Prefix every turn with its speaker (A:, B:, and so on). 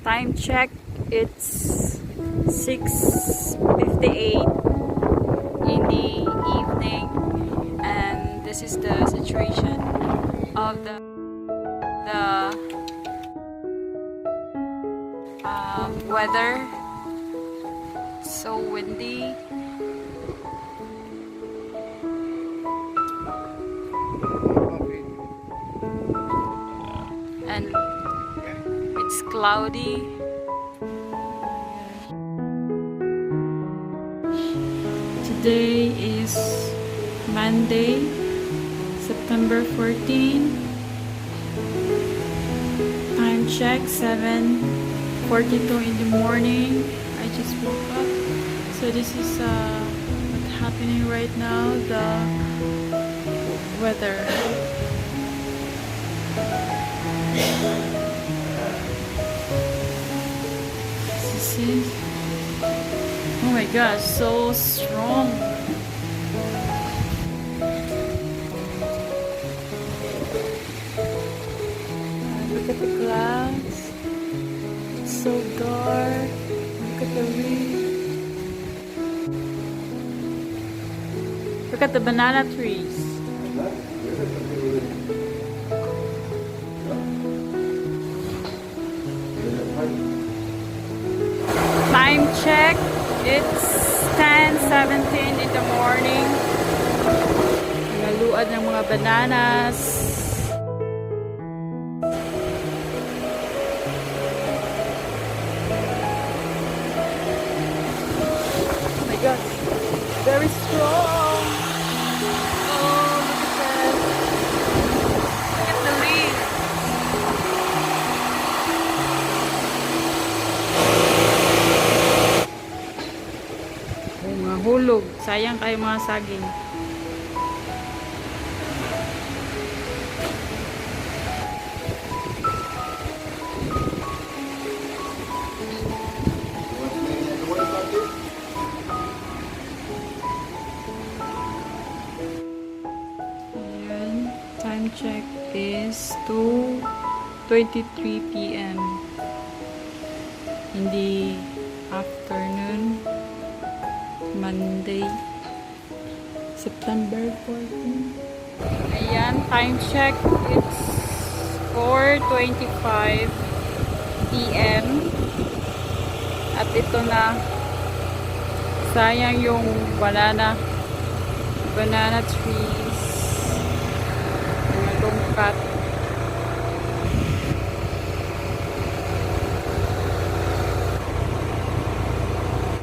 A: Time check, it's 6:58 in the evening, and this is the situation of the weather. So windy. And it's cloudy. Today is Monday, September 14. Time check 7:42 in the morning. I just woke up. So this is what's happening right now, the weather. This is, oh my gosh, so strong. Look at the clouds. It's so dark. Look at the wind. Look at the banana trees. Time check, it's 10:17 in the morning. Naluad ng mga bananas. Oh my gosh, very strong. Oh, look at that. Look at the leaves. Mga hulog. Sayang kayo mga saging. Ayan. Time check is 2:23 p.m. in the afternoon. Monday, September 14. Ayan, time check, it's 4:25 p.m. At ito na, sayang yung banana trees, mga lungkat.